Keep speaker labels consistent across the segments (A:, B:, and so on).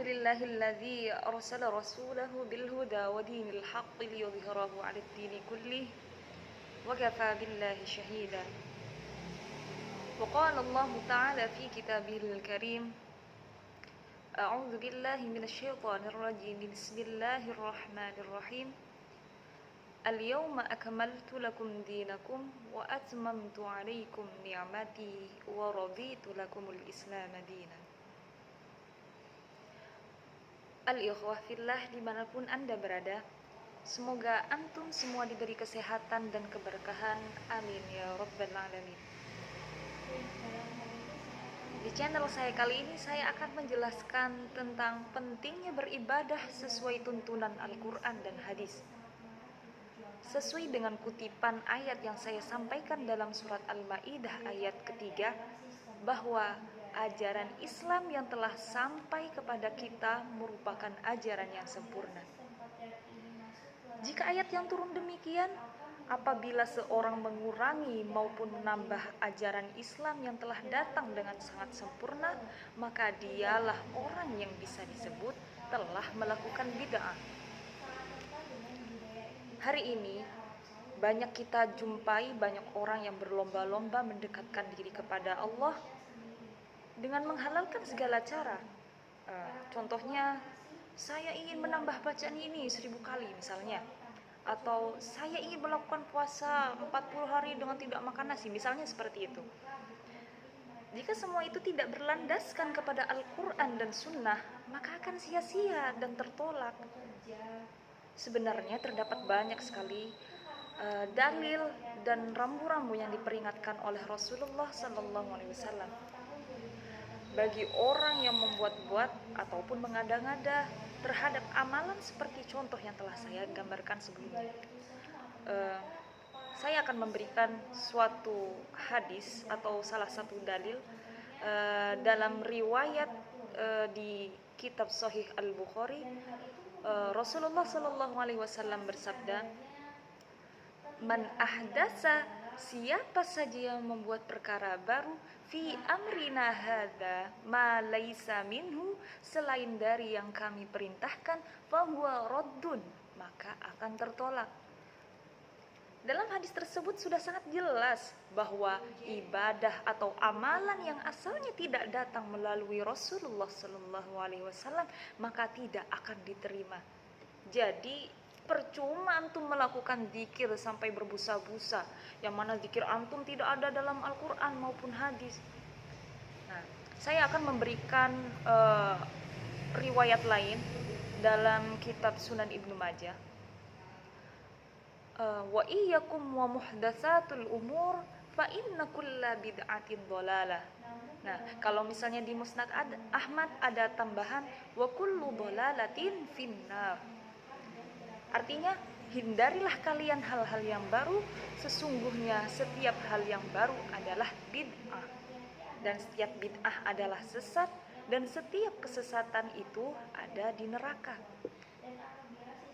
A: Alhamdulillahilladzi arsala rasulahu bil huda wa dinil haqqi liyudhhirahu 'alad dini kullih wa kafaa billahi shahida. Wa qala Allah ta'ala fi kitabihil karim, A'udzu billahi minasy syaithanir rajim. Bismillahirrahmanirrahim. Al-yawma akmaltu lakum dinakum wa atmamtu 'alaikum ni'mati wa raditu lakumul Islam dinan. Al-ikhwah fillah, dimanapun Anda berada, semoga antum semua diberi kesehatan dan keberkahan. Amin ya rabbal alamin. Di channel saya kali ini saya akan menjelaskan tentang pentingnya beribadah sesuai tuntunan Al-Quran dan hadis. Sesuai dengan kutipan ayat yang saya sampaikan dalam surat Al-Maidah ayat ketiga, bahwa ajaran Islam yang telah sampai kepada kita merupakan ajaran yang sempurna. Jika ayat yang turun demikian, apabila seorang mengurangi maupun menambah ajaran Islam yang telah datang dengan sangat sempurna, maka dialah orang yang bisa disebut telah melakukan bid'ah. Hari ini banyak kita jumpai banyak orang yang berlomba-lomba mendekatkan diri kepada Allah dengan menghalalkan segala cara. Contohnya, saya ingin menambah bacaan ini 1000 kali misalnya, atau saya ingin melakukan puasa 40 hari dengan tidak makan nasi, misalnya seperti itu. Jika semua itu tidak berlandaskan kepada Al-Quran dan Sunnah, maka akan sia-sia dan tertolak. Sebenarnya terdapat banyak sekali dalil dan rambu-rambu yang diperingatkan oleh Rasulullah SAW bagi orang yang membuat-buat ataupun mengada-ngada terhadap amalan seperti contoh yang telah saya gambarkan sebelumnya. Saya akan memberikan suatu hadis atau salah satu dalil dalam riwayat di kitab Sahih Al-Bukhari. Rasulullah SAW bersabda, "Man ahdasa, siapa saja yang membuat perkara baru fi amrina hadza ma laisa minhu, selain dari yang kami perintahkan, fahuwa raddun, maka akan tertolak." Dalam hadis tersebut sudah sangat jelas bahwa ibadah atau amalan yang asalnya tidak datang melalui Rasulullah SAW maka tidak akan diterima. Jadi percuma antum melakukan zikir sampai berbusa-busa, yang mana zikir antum tidak ada dalam Al-Quran maupun hadis. Nah, saya akan memberikan riwayat lain dalam kitab Sunan Ibnu Majah. Wa iyyakum wa muhdatsatul umur fa inna kulla bid'atin dhalalah. Nah, kalau misalnya di Musnad Ahmad ada tambahan wa kullu dhalalatin finnar. Artinya, hindarilah kalian hal-hal yang baru, sesungguhnya setiap hal yang baru adalah bid'ah. Dan setiap bid'ah adalah sesat, dan setiap kesesatan itu ada di neraka.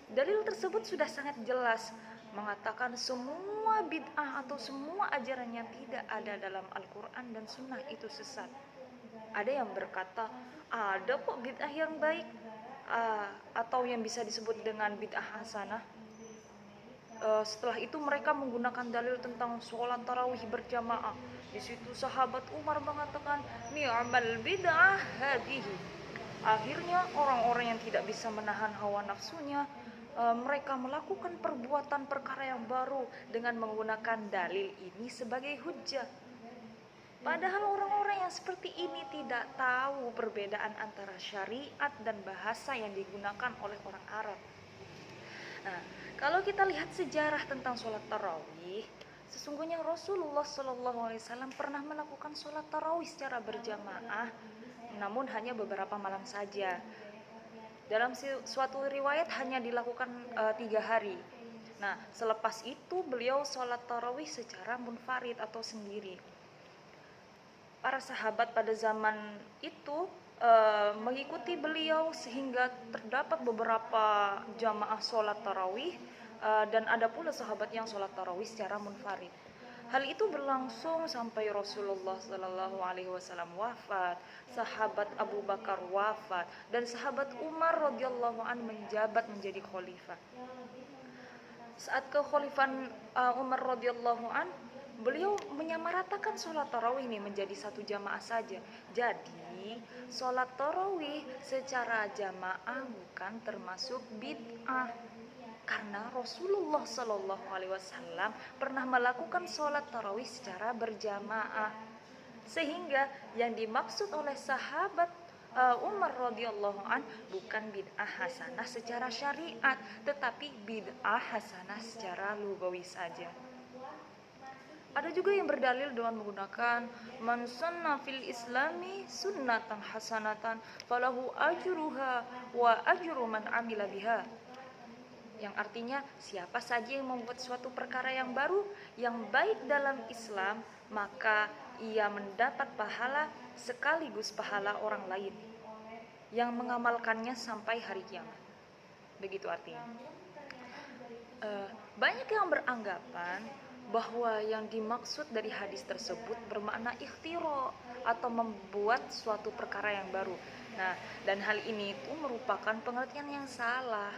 A: Dalil tersebut sudah sangat jelas mengatakan semua bid'ah atau semua ajaran yang tidak ada dalam Al-Quran dan Sunnah itu sesat. Ada yang berkata, ada kok bid'ah yang baik, atau yang bisa disebut dengan bid'ah hasanah. Setelah itu mereka menggunakan dalil tentang sholat tarawih berjamaah. Di situ sahabat Umar mengatakan, ni'mal bid'ah hadihi. Akhirnya orang-orang yang tidak bisa menahan hawa nafsunya, mereka melakukan perbuatan perkara yang baru dengan menggunakan dalil ini sebagai hujjah. Padahal orang-orang yang seperti ini tidak tahu perbedaan antara syariat dan bahasa yang digunakan oleh orang Arab. Nah, kalau kita lihat sejarah tentang sholat tarawih, sesungguhnya Rasulullah SAW pernah melakukan sholat tarawih secara berjamaah, namun hanya beberapa malam saja. Dalam suatu riwayat hanya dilakukan 3 hari. Nah, selepas itu beliau sholat tarawih secara munfarid atau sendiri. Para sahabat pada zaman itu mengikuti beliau sehingga terdapat beberapa jamaah sholat tarawih, dan ada pula sahabat yang sholat tarawih secara munfarid. Hal itu berlangsung sampai Rasulullah Shallallahu Alaihi Wasallam wafat, sahabat Abu Bakar wafat, dan sahabat Umar radhiyallahu an menjabat menjadi khalifah. Saat kekhalifahan Umar radhiyallahu an, beliau menyamaratakan sholat tarawih ini menjadi satu jamaah saja. Jadi sholat tarawih secara jamaah bukan termasuk bid'ah. Karena Rasulullah Shallallahu Alaihi Wasallam pernah melakukan sholat tarawih secara berjamaah, sehingga yang dimaksud oleh sahabat Umar radhiyallahu an bukan bid'ah hasanah secara syariat, tetapi bid'ah hasanah secara lugawi saja. Ada juga yang berdalil dengan menggunakan man sanna fil islami sunnatan hasanatan falahu ajruha wa ajru man amila biha, yang artinya siapa saja yang membuat suatu perkara yang baru yang baik dalam Islam, maka ia mendapat pahala sekaligus pahala orang lain yang mengamalkannya sampai hari kiamat. Begitu artinya. Banyak yang beranggapan bahwa yang dimaksud dari hadis tersebut bermakna ikhtiro atau membuat suatu perkara yang baru. Nah, dan hal ini itu merupakan pengertian yang salah.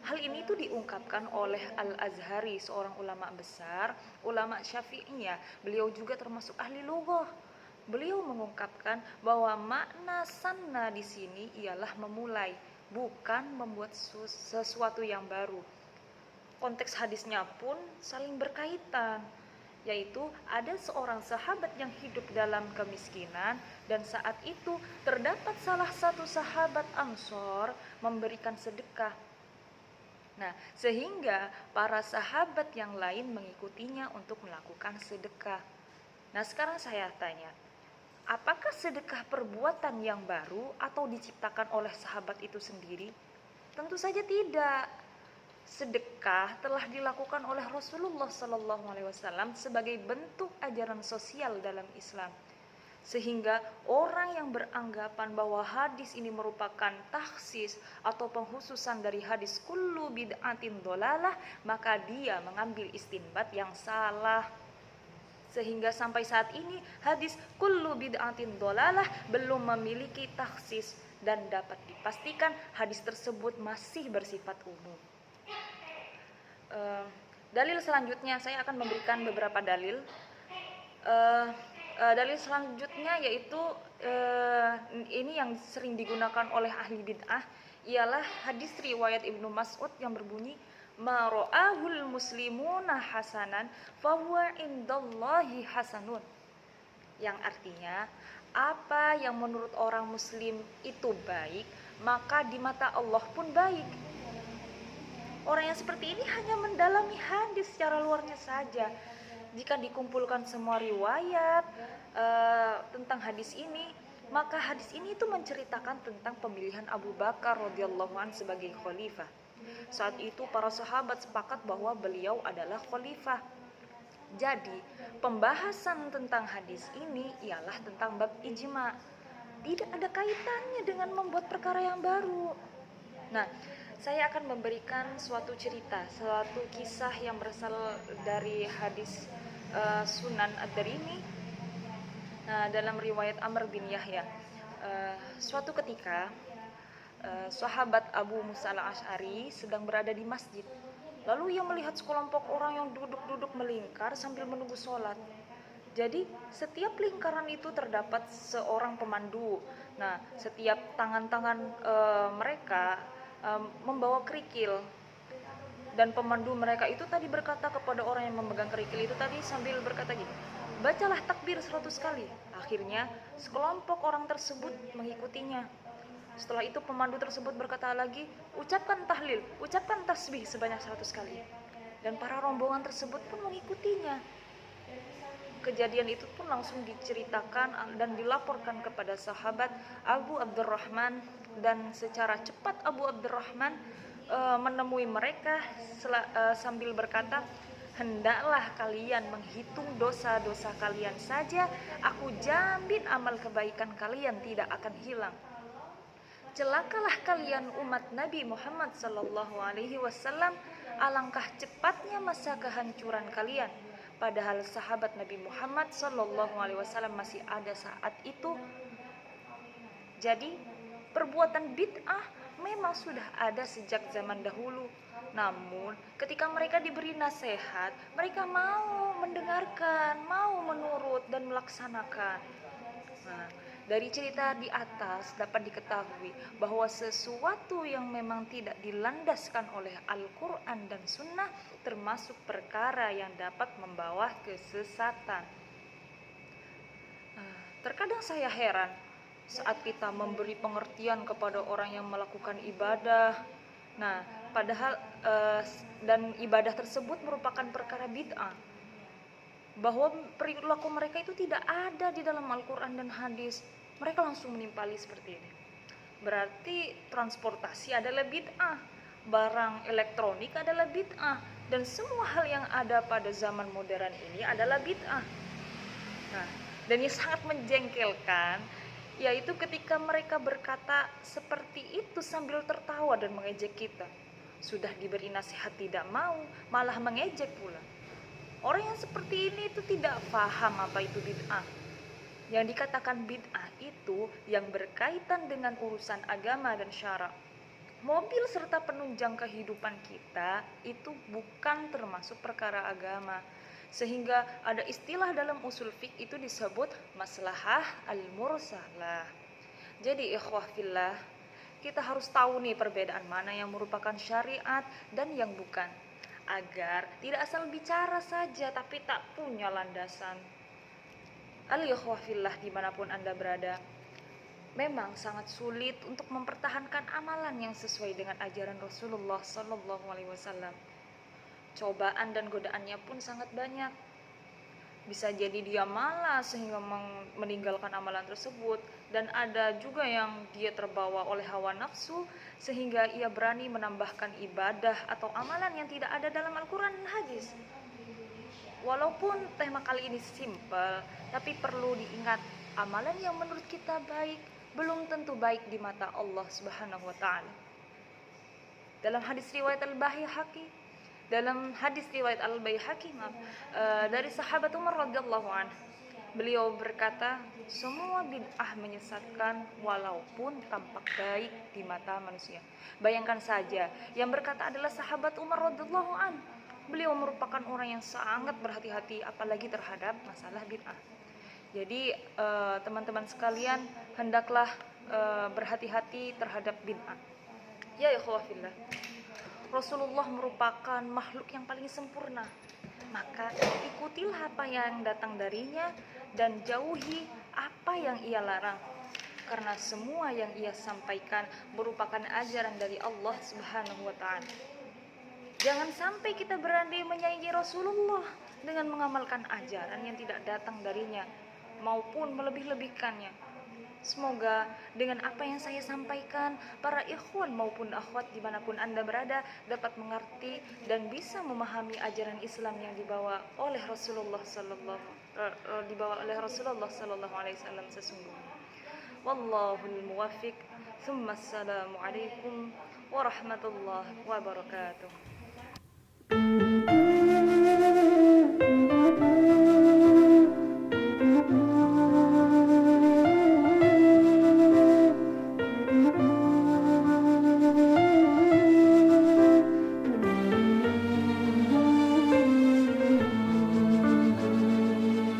A: Hal ini itu diungkapkan oleh Al-Azhari, seorang ulama besar, ulama Syafi'iyah. Beliau juga termasuk ahli lughah. Beliau mengungkapkan bahwa makna sanna di sini ialah memulai, bukan membuat sesuatu yang baru. Konteks hadisnya pun saling berkaitan, yaitu ada seorang sahabat yang hidup dalam kemiskinan, dan saat itu terdapat salah satu sahabat Ansor memberikan sedekah. Nah, sehingga para sahabat yang lain mengikutinya untuk melakukan sedekah. Nah, sekarang saya tanya, apakah sedekah perbuatan yang baru atau diciptakan oleh sahabat itu sendiri? Tentu saja tidak. Sedekah telah dilakukan oleh Rasulullah Sallallahu Alaihi Wasallam sebagai bentuk ajaran sosial dalam Islam. Sehingga orang yang beranggapan bahwa hadis ini merupakan takhsis atau penghususan dari hadis kullu bid'atin dholalah, maka dia mengambil istinbat yang salah. Sehingga sampai saat ini hadis kullu bid'atin dholalah belum memiliki takhsis, dan dapat dipastikan hadis tersebut masih bersifat umum. Dalil selanjutnya, saya akan memberikan beberapa dalil. Dalil selanjutnya yaitu ini yang sering digunakan oleh ahli bid'ah, ialah hadis riwayat Ibnu Mas'ud yang berbunyi ma ra'ahul muslimuna hasanan fahuwa indallahi hasanun, yang artinya apa yang menurut orang muslim itu baik, maka di mata Allah pun baik. Orang yang seperti ini hanya mendalami hadis secara luarnya saja. Jika dikumpulkan semua riwayat tentang hadis ini, maka hadis ini itu menceritakan tentang pemilihan Abu Bakar radhiyallahu an sebagai khalifah. Saat itu para sahabat sepakat bahwa beliau adalah khalifah. Jadi, pembahasan tentang hadis ini ialah tentang bab ijma. Tidak ada kaitannya dengan membuat perkara yang baru. Nah, saya akan memberikan suatu cerita, suatu kisah yang berasal dari hadis Sunan Ad-Darimi dalam riwayat Amr bin Yahya. Suatu ketika sahabat Abu Musa al-Asy'ari sedang berada di masjid. Lalu ia melihat sekelompok orang yang duduk-duduk melingkar sambil menunggu sholat. Jadi setiap lingkaran itu terdapat seorang pemandu. Nah, setiap tangan-tangan mereka membawa kerikil, dan pemandu mereka itu tadi berkata kepada orang yang memegang kerikil itu tadi sambil berkata gini, bacalah takbir 100 kali. Akhirnya sekelompok orang tersebut mengikutinya. Setelah itu pemandu tersebut berkata lagi, ucapkan tahlil, ucapkan tasbih sebanyak 100 kali. Dan para rombongan tersebut pun mengikutinya. Kejadian itu pun langsung diceritakan dan dilaporkan kepada sahabat Abu Abdurrahman, dan secara cepat Abu Abdurrahman menemui mereka sambil berkata, hendaklah kalian menghitung dosa-dosa kalian saja, aku jamin amal kebaikan kalian tidak akan hilang. Celakalah kalian umat Nabi Muhammad sallallahu alaihi wasallam, alangkah cepatnya masa kehancuran kalian. padahal sahabat Nabi Muhammad SAW masih ada saat itu. Jadi perbuatan bid'ah memang sudah ada sejak zaman dahulu. Namun ketika mereka diberi nasihat, mereka mau mendengarkan, mau menurut dan melaksanakan. Nah, dari cerita di atas dapat diketahui bahwa sesuatu yang memang tidak dilandaskan oleh Al-Quran dan Sunnah termasuk perkara yang dapat membawa kesesatan. Terkadang saya heran saat kita memberi pengertian kepada orang yang melakukan ibadah. Nah, padahal dan ibadah tersebut merupakan perkara bid'ah. Bahwa perilaku mereka itu tidak ada di dalam Al-Quran dan hadis. Mereka langsung menimpali seperti ini. Berarti transportasi adalah bid'ah, barang elektronik adalah bid'ah, dan semua hal yang ada pada zaman modern ini adalah bid'ah. Nah, dan yang sangat menjengkelkan yaitu ketika mereka berkata seperti itu sambil tertawa dan mengejek kita. Sudah diberi nasihat tidak mau, malah mengejek pula. Orang yang seperti ini itu tidak paham apa itu bid'ah. Yang dikatakan bid'ah itu yang berkaitan dengan urusan agama dan syara. Mobil serta penunjang kehidupan kita itu bukan termasuk perkara agama. Sehingga ada istilah dalam usul fiqh itu disebut maslahah al-mursalah. Jadi ikhwah fillah, kita harus tahu nih perbedaan mana yang merupakan syariat dan yang bukan, agar tidak asal bicara saja tapi tak punya landasan. Al-ikhwah fillah dimanapun Anda berada, memang sangat sulit untuk mempertahankan amalan yang sesuai dengan ajaran Rasulullah SAW. Cobaan dan godaannya pun sangat banyak. Bisa jadi dia malas sehingga meninggalkan amalan tersebut, dan ada juga yang dia terbawa oleh hawa nafsu sehingga ia berani menambahkan ibadah atau amalan yang tidak ada dalam Al-Quran dan hadis. Walaupun tema kali ini simpel, tapi perlu diingat, amalan yang menurut kita baik belum tentu baik di mata Allah Subhanahu wa taala. Dalam hadis riwayat Al-Baihaqi dari sahabat Umar radhiyallahu anhu, beliau berkata, semua bid'ah menyesatkan walaupun tampak baik di mata manusia. Bayangkan saja, yang berkata adalah sahabat Umar radhiyallahu anhu. Beliau merupakan orang yang sangat berhati-hati apalagi terhadap masalah bid'ah. Jadi teman-teman sekalian, hendaklah berhati-hati terhadap bid'ah. Ya ikhwah fillah, Rasulullah merupakan makhluk yang paling sempurna. Maka ikutilah apa yang datang darinya dan jauhi apa yang ia larang. Karena semua yang ia sampaikan merupakan ajaran dari Allah Subhanahu wa taala. Jangan sampai kita berani menyaingi Rasulullah dengan mengamalkan ajaran yang tidak datang darinya maupun melebih-lebihkannya. Semoga dengan apa yang saya sampaikan, para ikhwan maupun akhwat dimanapun Anda berada dapat mengerti dan bisa memahami ajaran Islam yang dibawa oleh Rasulullah sallallahu alaihi wasallam sesungguhnya. Wallahul muwaffiq. Tsumma assalamu alaikum warahmatullahi wabarakatuh.